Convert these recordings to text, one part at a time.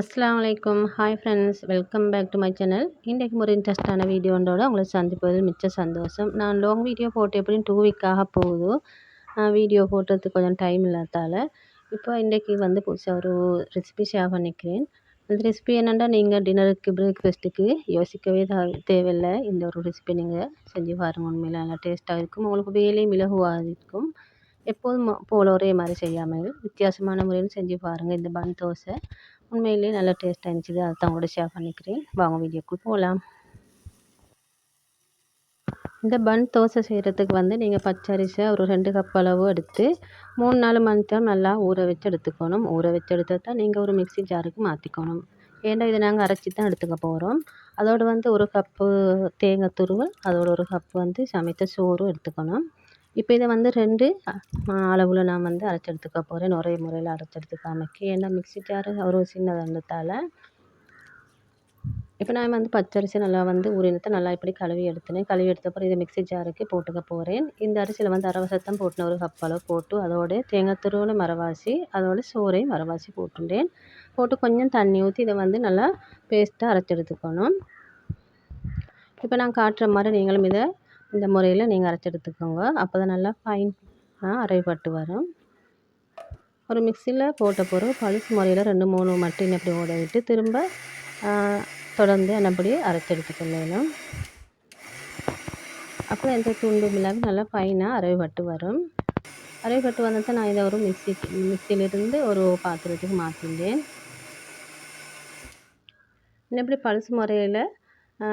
அஸ்ஸலாமு அலைக்கும். Hi friends, welcome back to my channel. இன்றைக்கு ஒரு இன்ட்ரெஸ்டான வீடியோண்டோட உங்களை சந்திப்பதில் மிச்ச சந்தோஷம். நான் லாங் வீடியோ போட்டு எப்படியும் 2 வீக்காக போகுது. வீடியோ போடுறதுக்கு கொஞ்சம் டைம் இல்லாதால, இப்போ இன்றைக்கி வந்து புதுசாக ஒரு ரெசிபி ஷேர் பண்ணிக்கிறேன். அந்த ரெசிபி என்னென்னா, நீங்கள் டின்னருக்கு பிரேக்ஃபாஸ்ட்டுக்கு யோசிக்கவே தேவையில்ல. இந்த ஒரு ரெசிபி நீங்கள் செஞ்சு பாருங்கள். உண்மையில நல்லா டேஸ்ட்டாக இருக்கும். உங்களுக்கு வேலையும் இலகுவாக இருக்கும். எப்போதும் போல ஒரே மாதிரி செய்யாமல் வித்தியாசமான முறையில் செஞ்சு பாருங்கள். இந்த பன் தோசை உண்மையிலேயே நல்லா டேஸ்ட்டாக இருந்துச்சு. அதுதான் உங்களோட ஷேர் பண்ணிக்கிறேன். வாங்க வீடியோக்குள் போகலாம். இந்த பன் தோசை செய்கிறதுக்கு வந்து நீங்கள் பச்சரிசியை ஒரு 2 கப் அளவு எடுத்து 3-4 மணி நேரம் நல்லா ஊற வச்சு எடுத்துக்கணும். ஊற வச்சு எடுத்தால் தான் நீங்கள் ஒரு மிக்ஸி ஜாருக்கு மாற்றிக்கணும். ஏன்னா இதை நாங்கள் அரைச்சி தான் எடுத்துக்க போகிறோம். அதோடு வந்து 1 கப்பு தேங்காய் துருவல், அதோட 1 கப் வந்து சமைத்த சோறும் எடுத்துக்கணும். இப்போ இதை வந்து 2 அளவில் நான் வந்து அரைச்சி எடுத்துக்க போகிறேன். ஒரே முறையில் அரைச்சி எடுத்துக்காமக்கி, ஏன்னா மிக்ஸி ஜாரு ஒரு சின்னதானதால். இப்போ நான் வந்து பச்சரிசி நல்லா வந்து ஊறினத்தை நல்லா இப்படி கழுவி எடுத்துனேன். கழுவி எடுத்த அப்புறம் இதை மிக்ஸி ஜாருக்கு போட்டுக்க போகிறேன். இந்த அரிசியில் வந்து அரை சத்தம் போட்டு 1 கப் அளவு போட்டு, அதோட தேங்காய் துருவல் மரவாசி, அதோட சோறையும் மரவாசி போட்டுட்டேன். போட்டு கொஞ்சம் தண்ணி ஊற்றி இதை வந்து நல்லா பேஸ்ட்டாக அரைச்சி எடுத்துக்கணும். இப்போ நான் காட்டுற மாதிரி நீங்களும் இதை இந்த முறையில் நீங்கள் அரைச்சி எடுத்துக்கோங்க. அப்போ தான் நல்லா ஃபைன் அரைப்பட்டு வரும். ஒரு மிக்சியில் போட்ட பிறகு பழுசு முறையில் 2-3 மட்டும் அப்படி ஓட விட்டு திரும்ப தொடர்ந்து என்னப்படி அரைச்சி எடுத்துக்கொள்ளணும். அப்புறம் எந்த துண்டும் இல்லாமல் நல்லா ஃபைனாக அரைப்பட்டு வரும். அரைப்பட்டு வந்ததை நான் இதை ஒரு மிக்சியிலிருந்து ஒரு பாத்திரத்துக்கு மாற்றிட்டேன். இன்னப்படி பழுசு முறையில்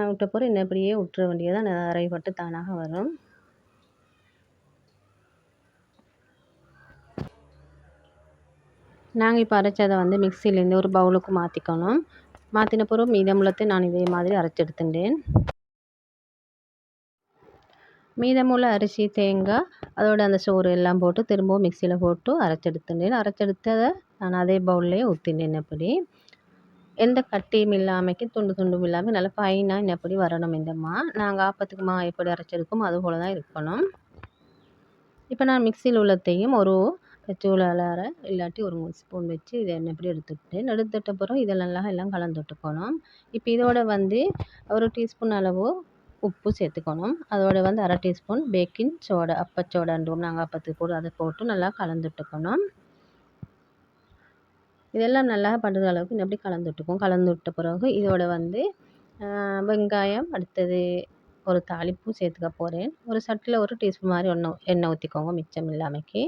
விட்ட பிறகு இன்னப்படியே விட்டுற வேண்டியதான், அரைப்பட்டு தானாக வரும். நாங்கள் இப்போ அரைச்சதை வந்து மிக்சியிலேருந்து ஒரு பவுலுக்கு மாற்றிக்கணும். மாற்றின பிறகு மீதமுள்ளத்தை நான் இதே மாதிரி அரைச்சி எடுத்துட்டேன். மீதமுள்ள அரிசி, தேங்காய், அதோட அந்த சோறு எல்லாம் போட்டு திரும்பவும் மிக்சியில் போட்டு அரைச்சி எடுத்துட்டேன். அரைச்செடுத்ததை நான் அதே பவுல்லையே ஊற்றினேன். இன்னப்படி எந்த கட்டியும் இல்லாமக்கி, துண்டும் இல்லாமல் நல்லா ஃபைனாக இன்னப்படி வரணும். இந்த நாங்கள் ஆப்பத்துக்கு எப்படி அரைச்சிருக்கோமோ அது போல் தான் இருக்கணும். இப்போ நான் மிக்சியில் உள்ளத்தையும் ஒரு வச்சுலார இல்லாட்டி ஒரு 3 ஸ்பூன் வச்சு இதை இன்னப்படி எடுத்துக்கிட்டேன். எடுத்துட்ட பிறகு இதை நல்லா எல்லாம் கலந்து விட்டுக்கணும். இப்போ இதோட வந்து 1 டீஸ்பூன் அளவு உப்பு சேர்த்துக்கணும். அதோட வந்து 1/2 டீஸ்பூன் பேக்கிங் சோடா, அப்பச்சோடான்றோம் நாங்கள் அப்பத்துக்கு போட்டு, அதை போட்டு நல்லா கலந்து விட்டுக்கணும். இதெல்லாம் நல்லா படுற அளவுக்கு இன்னப்படி கலந்து விட்டுக்குவோம். கலந்து விட்ட பிறகு இதோட வந்து வெங்காயம், அடுத்தது ஒரு தாளிப்பு சேர்த்துக்க போகிறேன். ஒரு சட்டியில் 1 டீஸ்பூன் மாதிரி எண்ணெய் ஊற்றிக்கோங்க மிச்சம் இல்லாமக்கி.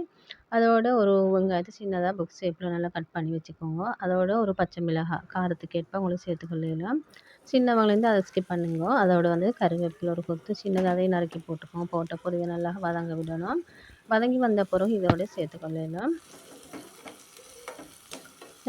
அதோட ஒரு வெங்காயத்தை சின்னதாக பாக்ஸ் ஷேப்பில் நல்லா கட் பண்ணி வச்சுக்கோங்க. அதோட ஒரு பச்சை மிளகாய் காரத்துக்கு ஏற்ப உங்களுக்கு சேர்த்துக்கொள்ளலாம். சின்னவங்கலேருந்து அதை ஸ்கிப் பண்ணுங்க. அதோட வந்து கருவேப்பிலை ஒரு கொத்து சின்னதாக அதையும் நறுக்கி போட்டுக்கோங்க. போட்ட பிறகு இதை நல்லா வதங்க விடணும். வதங்கி வந்த பிறகு இதோட சேர்த்துக்கொள்ளலாம்.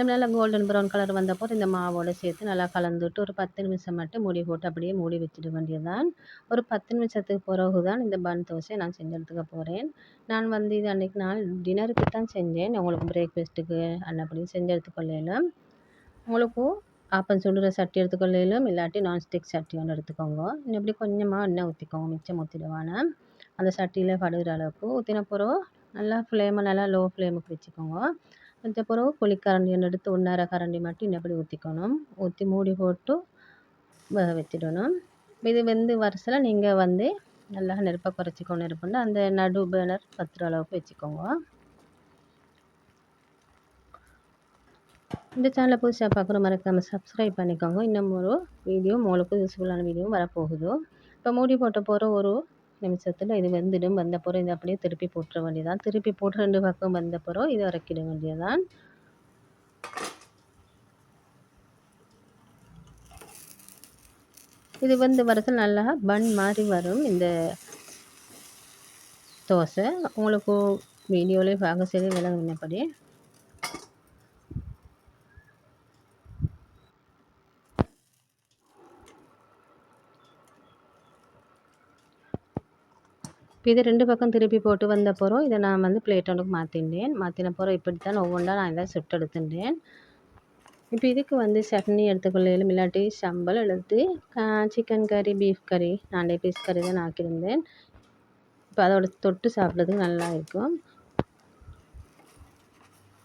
நல்லா கோல்டன் ப்ரௌன் கலர் வந்தப்போ இந்த மாவோடு சேர்த்து நல்லா கலந்துவிட்டு ஒரு 10 நிமிஷம் மட்டும் மூடி போட்டு அப்படியே மூடி வச்சிட வேண்டியதுதான். ஒரு 10 நிமிஷத்துக்கு பிறகு தான் இந்த பன் தோசை நான் செஞ்சு எடுத்துக்க போகிறேன். நான் வந்து இது அன்றைக்கி நான் டின்னருக்கு தான் செஞ்சேன். உங்களுக்கு பிரேக்ஃபாஸ்ட்டுக்கு அப்படி செஞ்சு எடுத்துக்கொள்ளலாம். உங்களுக்கு ஆப்பம் சுடுற சட்டி எடுத்துக்கொள்ளலாம், இல்லாட்டி நான்ஸ்டிக் சட்டி ஒன்று எடுத்துக்கோங்க. இப்படி கொஞ்சமாக எண்ணெய் ஊற்றிக்கோங்க, மிச்சம் ஊற்றிடுவான அந்த சட்டியில் படுகிற அளவுக்கு ஊற்றின பிறகு நல்லா ஃப்ளேமை நல்லா லோ ஃப்ளேமுக்கு வச்சுக்கோங்க. வச்ச பிறகு புளிக்கரண்டி ஒன்று எடுத்து 1/2 கரண்டி மட்டும் இன்னப்படி ஊற்றிக்கணும். ஊற்றி மூடி போட்டு வேக வச்சிடணும். இது வெந்து வரிசையில் நீங்கள் வந்து நல்லா நெருப்பை குறைச்சிக்கணும். நெருப்புண்டு அந்த நடு பேனர் பத்துற அளவுக்கு வச்சுக்கோங்க. இந்த சேனலை புதுசாக பார்க்குற மறக்காமல் சப்ஸ்கிரைப் பண்ணிக்கோங்க. இன்னும் ஒரு வீடியோ உங்களுக்கு யூஸ்ஃபுல்லான வீடியோவும் வரப்போகுது. இப்போ மூடி போட்ட போகிற ஒரு நிமிஷத்தில் இது வெந்துடும். வந்த பிறகு இதை அப்படியே திருப்பி போட்டுற வேண்டியதான். திருப்பி போட்டு 2 பக்கம் வந்த பிறகு இதை இறக்கிட வேண்டியதான். இது வந்து வரது நல்லா பன் மாதிரி வரும் இந்த தோசை. உங்களுக்கு வீடியோவிலே பார்க்க சரி விளங்கினபடி. இப்போ இதை 2 பக்கம் திருப்பி போட்டு வந்த பிறகு இதை நான் வந்து பிளேட் ஒன்றுக்கு மாற்றிட்டேன். மாற்றின பிறகு இப்படித்தான் ஒவ்வொன்றா நான் இதை சுட்டு எடுத்துட்டேன். இப்போ இதுக்கு வந்து சட்னி எடுத்துக்கொள்ளையிலும், இல்லாட்டி சம்பல் எடுத்து சிக்கன் கறி, பீஃப் கறி, 4 பீஸ் கறி தான் ஆக்கியிருந்தேன். இப்போ அதோட தொட்டு சாப்பிட்றதுக்கு நல்லா இருக்கும்.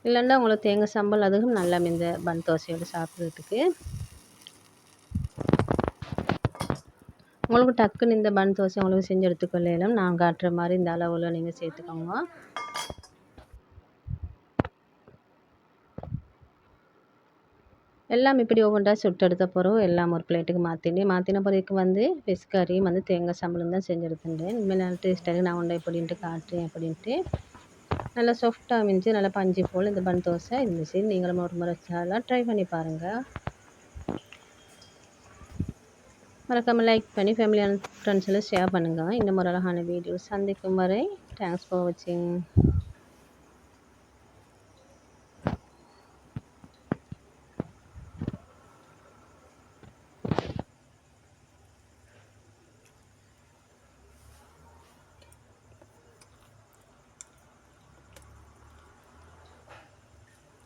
இல்லைன்னா உங்களுக்கு தேங்காய் சம்பல் அதுவும் நல்லா இந்த பன் தோசையோடு சாப்பிட்றதுக்கு. உங்களுக்கு டக்குன்னு இந்த பன் தோசை உங்களுக்கு செஞ்சு எடுத்துக்கொள்ளலாம். நான் காட்டுற மாதிரி இந்த அளவில் நீங்கள் சேர்த்துக்கோங்க. எல்லாம் இப்படி ஒவ்வொன்றா சுட்டு எடுத்த பிறகு எல்லாம் ஒரு பிளேட்டுக்கு மாற்றின பிறகு ஃபிஷ் கறியும் தேங்காய் சம்பளும் தான் செஞ்சு எடுத்துட்டேன். இனிமேல் நல்லா டேஸ்ட்டாக நான் உண்டை எப்படின்ட்டு காட்டுறேன் அப்படின்ட்டு. நல்லா சாஃப்டாக இருந்துச்சு, நல்லா பஞ்சு போல் இந்த பன் தோசை இருந்துச்சு. நீங்களும் ஒரு முறை ட்ரை பண்ணி பாருங்கள். மறக்காமல் லைக் பண்ணி ஃபேமிலி அண்ட் ஃப்ரெண்ட்ஸ் எல்லாம் ஷேர் பண்ணுங்கள். இந்த மாதிரி அழகான வீடியோஸ் சந்திக்கும் வரை தேங்க்ஸ் ஃபார் வாட்சிங்.